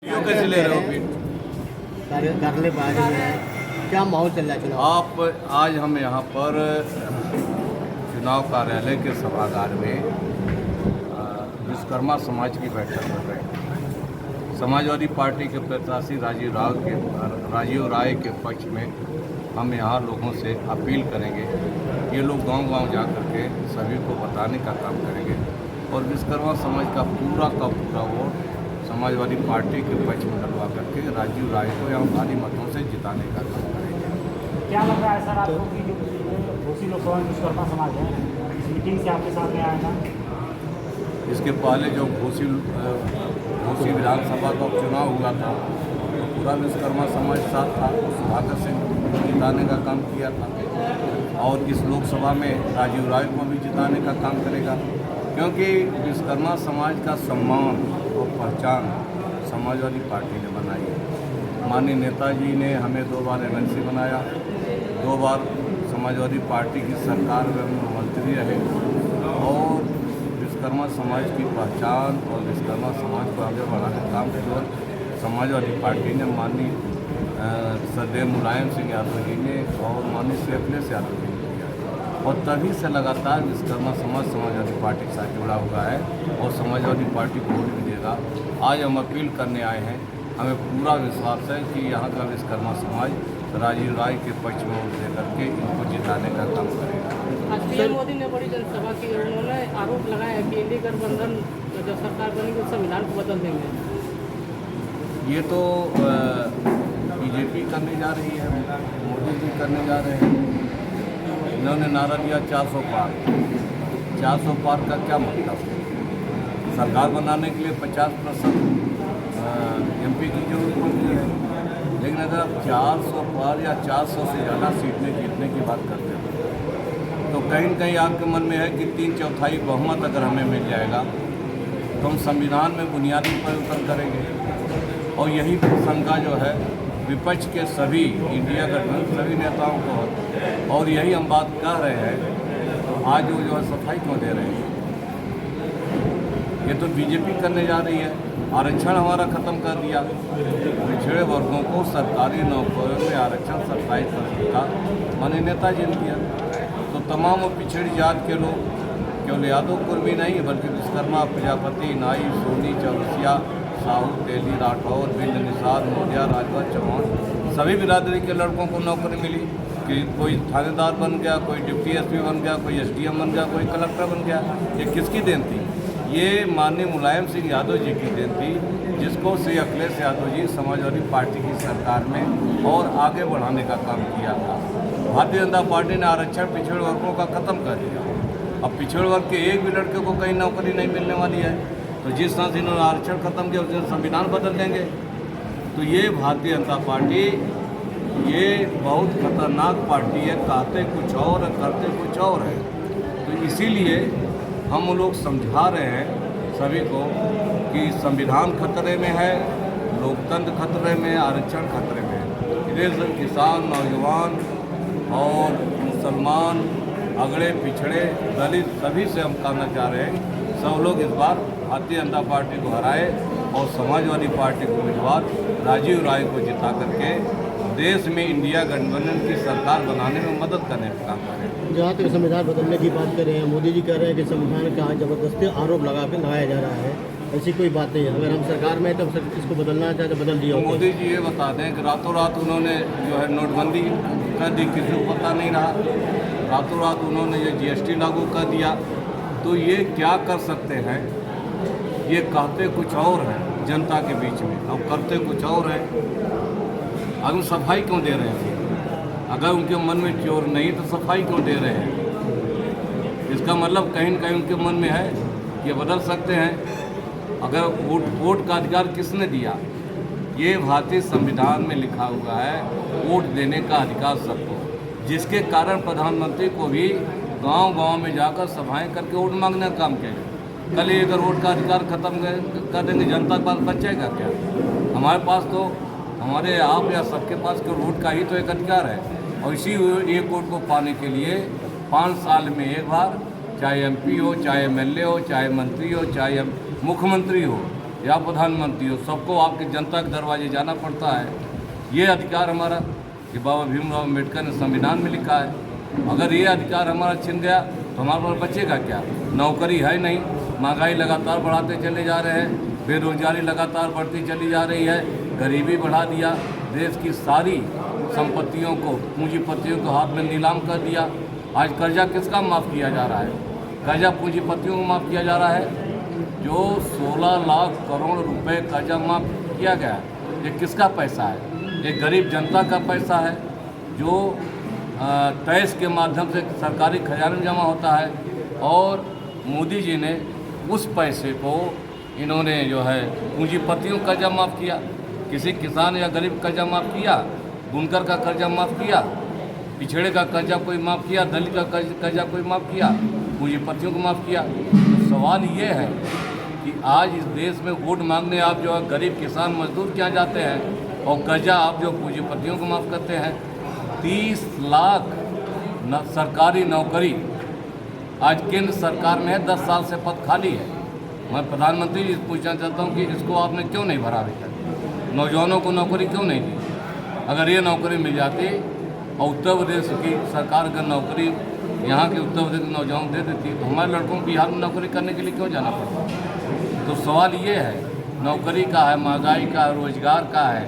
क्यों कैसे ले रहे हो फिर? करले बारे में क्या माहौल चल रहा है चुनाव? आप आज हम यहाँ पर चुनाव कार्यालय के सभागार में विश्वकर्मा समाज की बैठक कर रहे हैं। समाजवादी पार्टी के प्रत्याशी राजीव राय के पक्ष में हम यहाँ लोगों से अपील करेंगे। ये लोग गांव-गांव जा कर के सभी को बताने का काम करेंगे और विश्वकर्मा समाज का पूरा वोट समाजवादी पार्टी के पक्ष में डलवा करके राजीव राय को यहाँ भारी मतों से जिताने का काम करेंगे। क्या लग रहा है सर आपको कि जो घोसी लोकसभा में विश्वकर्मा समाज है इस मीटिंग से आपके सामने आएगा? इसके पहले जो घोसी विधानसभा का चुनाव हुआ था तो पूरा विश्वकर्मा समाज साथ था, सुधाकर सिंह जिताने का काम किया था और इस लोकसभा में राजीव राय को भी जिताने का काम करेगा, क्योंकि विश्वकर्मा समाज का सम्मान और पहचान समाजवादी पार्टी ने बनाई है। माननीय नेताजी ने हमें 2 बार एमएलसी बनाया, 2 बार समाजवादी पार्टी की सरकार में मंत्री रहे और विश्वकर्मा समाज की पहचान और विश्वकर्मा समाज को आगे बढ़ाने का काम केवल समाजवादी पार्टी ने माननीय सरदेव मुलायम सिंह यादव जी ने और माननीय शेखलेस यादव जी ने किया और तभी से लगातार विश्वकर्मा समाज समाजवादी पार्टी के साथ जुड़ा हुआ है और समाजवादी पार्टी को वोट भी देगा। आज हम अपील करने आए हैं, हमें पूरा विश्वास है कि यहाँ का विश्वकर्मा समाज राजीव राय के पक्ष में वोट दे करके इनको जिताने का काम करेगा। आज पीएम मोदी ने बड़ी जनसभा की, उन्होंने आरोप लगाया है कि इंडी गठबंधन जब सरकार बनेगी तो संविधान को बदल देंगे। ये तो बीजेपी करने जा रही है, मोदी जी करने जा रहे हैं। इन्होंने नारा दिया 400 पार। 400 पार का क्या मतलब? सरकार बनाने के लिए 50% एमपी की जरूरत पड़ती है, लेकिन अगर आप 400 पार या 400 से ज़्यादा सीट में जीतने की बात करते हैं तो कहीं न कहीं आपके मन में है कि 3/4 बहुमत अगर हमें मिल जाएगा तो हम संविधान में बुनियादी परिवर्तन करेंगे। और यही शंका जो है विपक्ष के सभी इंडिया गठबंधन सभी नेताओं को, और यही हम बात कह रहे हैं, तो आज वो जो है सफाई क्यों दे रहे हैं? ये तो बीजेपी करने जा रही है। आरक्षण हमारा ख़त्म कर दिया, पिछड़े वर्गों को सरकारी नौकरियों में आरक्षण 27% का माननीय नेताजी ने दिया। तो तमाम पिछड़ी जात के लोग केवल यादव कुर्मी नहीं बल्कि विश्वकर्मा, प्रजापति, नाई, सोनी, चौरसिया, साहू, तेली, राठौर, बिंद, निषाद, मौर्या, राजभर, चौहान सभी बिरादरी के लड़कों को नौकरी मिली कि कोई थानेदार बन गया, कोई डिप्टी एसपी बन गया, कोई एसडीएम बन गया, कोई कलेक्टर बन गया। ये किसकी देन थी? ये माननीय मुलायम सिंह यादव जी की देन थी, जिसको श्री अखिलेश यादव जी समाजवादी पार्टी की सरकार में और आगे बढ़ाने का काम किया था। भारतीय जनता पार्टी ने आरक्षण पिछड़े वर्गों का ख़त्म कर दिया। अब पिछड़े वर्ग के एक भी लड़के को कहीं नौकरी नहीं मिलने वाली है, तो जिस तरह से इन्होंने आरक्षण खत्म किया उस दिन संविधान बदल देंगे। तो ये भारतीय जनता पार्टी ये बहुत खतरनाक पार्टी है, कहते कुछ और करते कुछ और है। तो इसीलिए हम लोग समझा रहे हैं सभी को कि संविधान खतरे में है, लोकतंत्र खतरे में है, आरक्षण खतरे में है। देश में किसान, नौजवान और मुसलमान, अगड़े पिछड़े, दलित सभी से हम कहना चाह रहे हैं सब लोग इस बार भारतीय जनता पार्टी को हराए और समाजवादी पार्टी के उम्मीदवार राजीव राय को जिता करके देश में इंडिया गठबंधन की सरकार बनाने में मदद करने का काम करें। जहाँ तक संविधान बदलने की बात कर रहे हैं, मोदी जी कह रहे हैं कि संविधान का जबरदस्ती आरोप लगाया जा रहा है। ऐसी कोई बात नहीं है। अगर हम सरकार में तो इसको बदलना चाहे तो बदल दिया। तो मोदी जी ये बता दें कि रातों रात उन्होंने जो है नोटबंदी कर दी, किसी को पता नहीं रहा। रातों रात उन्होंने ये जीएसटी लागू कर दिया। तो ये क्या कर सकते हैं? ये कहते कुछ और है जनता के बीच में, अब करते कुछ और है। अब हम सफाई क्यों दे रहे हैं? अगर उनके मन में चोर नहीं तो सफाई क्यों दे रहे हैं? इसका मतलब कहीं न कहीं उनके मन में है ये बदल सकते हैं। अगर वोट का अधिकार किसने दिया? ये भारतीय संविधान में लिखा हुआ है, वोट देने का अधिकार सबको, जिसके कारण प्रधानमंत्री को भी गांव-गांव में जाकर सभाएं करके वोट मांगने का काम किया। कल ये अगर वोट का अधिकार खत्म कर देंगे, जनता के पास बचेगा क्या? हमारे पास तो हमारे आप या सबके पास केवल वोट का ही तो एक अधिकार है और इसी एक वोट को पाने के लिए 5 साल में एक बार, चाहे एमपी हो, चाहे एमएलए हो, चाहे मंत्री हो, चाहे मुख्यमंत्री हो, या प्रधानमंत्री हो, सबको आपकी जनता के दरवाजे जाना पड़ता है। ये अधिकार हमारा कि बाबा भीमराव अम्बेडकर ने संविधान में लिखा है। अगर ये अधिकार हमारा छिन गया तो हमारे पास बचेगा क्या? नौकरी है नहीं, महंगाई लगातार बढ़ाते चले जा रहे हैं, बेरोजगारी लगातार बढ़ती चली जा रही है, गरीबी बढ़ा दिया, देश की सारी संपत्तियों को पूंजीपतियों के हाथ में नीलाम कर दिया। आज कर्जा किसका माफ़ किया जा रहा है? कर्जा पूंजीपतियों को माफ़ किया जा रहा है। जो 16 लाख करोड़ रुपए कर्जा माफ़ किया गया, ये किसका पैसा है? ये गरीब जनता का पैसा है जो टैक्स के माध्यम से सरकारी खजाने में जमा होता है। और मोदी जी ने उस पैसे को इन्होंने जो है पूंजीपतियों का कर्जा माफ़ किया। किसी किसान या गरीब का कर्जा माफ़ किया, बुनकर का कर्जा माफ़ किया, पिछड़े का कर्जा कोई माफ़ किया, दलित का कर्जा कोई माफ़ किया, पूंजीपतियों को माफ़ किया। तो सवाल ये है कि आज इस देश में वोट मांगने आप जो है गरीब किसान मजदूर क्या जाते हैं और कर्जा आप जो पूंजीपतियों को माफ़ करते हैं। 30 लाख सरकारी नौकरी आज केंद्र सरकार में है, 10 साल से पद खाली है। मैं प्रधानमंत्री जी से पूछना चाहता हूँ कि इसको आपने क्यों नहीं भरा अभी तक? नौजवानों को नौकरी क्यों नहीं दी? अगर ये नौकरी मिल जाती और उत्तर प्रदेश की सरकार अगर नौकरी यहाँ के उत्तर प्रदेश के नौजवान दे देती तो हमारे लड़कों को बिहार में नौकरी करने के लिए क्यों जाना पड़ता? तो सवाल ये है, नौकरी का है, महंगाई का है, रोजगार का है,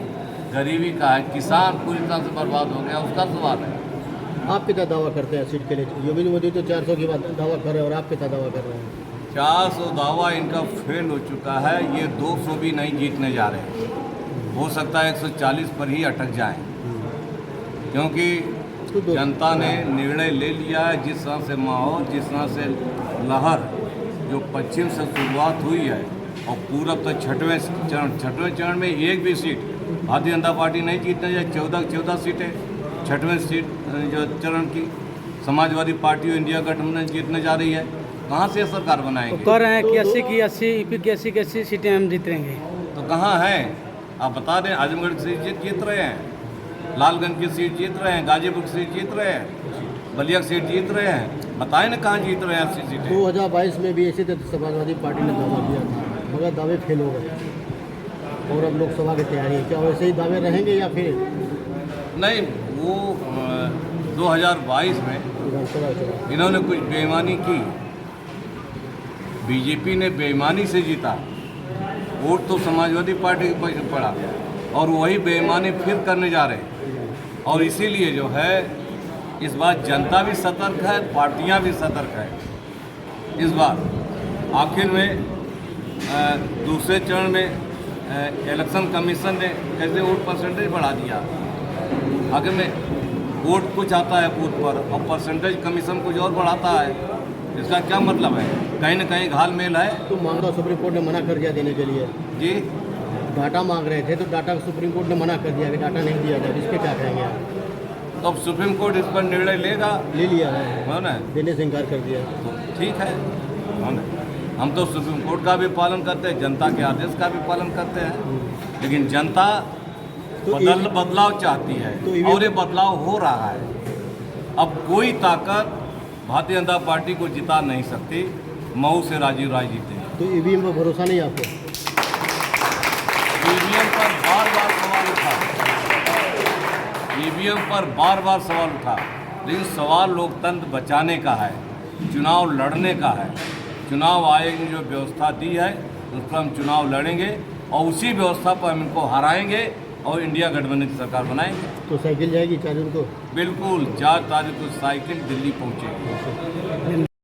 गरीबी का है, किसान पूरी तरह से बर्बाद हो गया, उसका सवाल है। आप कितना दावा करते हैं सीट के लिए? योगी मोदी तो 400 की बात दावा कर रहे हैं और आप कितना दावा कर रहे हैं? 400 दावा इनका फेल हो चुका है। ये 200 भी नहीं जीतने जा रहे हैं। हो सकता है 140 पर ही अटक जाएं, क्योंकि जनता ने निर्णय ले लिया है। जिस तरह से माहौल, जिस तरह से लहर जो पश्चिम से शुरुआत हुई है और पूरब तक छठवें चरण में एक भी सीट भारतीय जनता पार्टी नहीं जीतने जाए। 14 सीटें छठवें सीट जो चरण की समाजवादी पार्टी और इंडिया गठबंधन जीतने जा रही है। कहाँ से सरकार बनाएंगे? तो कह रहे हैं कि 80 की 80 यूपी की 80 की 80 सीटें हम जीतेंगे। तो कहाँ हैं आप बता दें। आजमगढ़ की सीट जीत रहे हैं, लालगंज की सीट जीत रहे हैं, गाजीपुर की सीट जीत रहे हैं, बलिया की सीट जीत रहे हैं। बताएं ना कहाँ जीत रहे हैं 80 सीटें? 2022 में भी ऐसे समाजवादी पार्टी ने दावा किया था, मगर दावे फेल हो गए और अब लोकसभा की तैयारी है। क्या वैसे ही दावे रहेंगे या फिर नहीं? वो 2022 में विधानसभा चुनाव इन्होंने कुछ बेईमानी की, बीजेपी ने बेईमानी से जीता, वोट तो समाजवादी पार्टी के पक्ष में पड़ा और वही बेईमानी फिर करने जा रहे हैं। और इसीलिए जो है इस बार जनता भी सतर्क है, पार्टियां भी सतर्क है। इस बार आखिर में दूसरे चरण में इलेक्शन कमीशन ने कैसे वोट परसेंटेज बढ़ा दिया। आखिर में वोट कुछ आता है बूथ पर और परसेंटेज कमीशन कुछ और बढ़ाता है। इसका क्या मतलब है? कहीं ना कहीं घालमेल है। तो मांगा सुप्रीम कोर्ट ने मना कर दिया देने के लिए। जी, डाटा मांग रहे थे तो डाटा सुप्रीम कोर्ट ने मना कर दिया कि डाटा नहीं दिया जाए। इस पर क्या कहेंगे आप? तो अब सुप्रीम कोर्ट इस पर निर्णय लेगा। ले लिया है, है ना? देने से इनकार कर दिया। तो ठीक है ना? हम तो सुप्रीम कोर्ट का भी पालन करते हैं, जनता के आदेश का भी पालन करते हैं। लेकिन जनता तो बदलाव चाहती है तो और ये बदलाव हो रहा है। अब कोई ताकत भारतीय जनता पार्टी को जिता नहीं सकती। मऊ से राजीव राय जीते। तो ईवीएम पर भरोसा नहीं आपको? ईवीएम पर बार बार सवाल उठा, ईवीएम पर बार बार सवाल उठा, लेकिन सवाल लोकतंत्र बचाने का है, चुनाव लड़ने का है। चुनाव आयोग ने जो व्यवस्था दी है उस पर हम चुनाव लड़ेंगे और उसी व्यवस्था पर हम इनको हराएंगे और इंडिया गठबंधन की सरकार बनाएंगे। तो साइकिल जाएगी 4 जून को? बिल्कुल, 4 तारीख को साइकिल दिल्ली पहुँचेगी।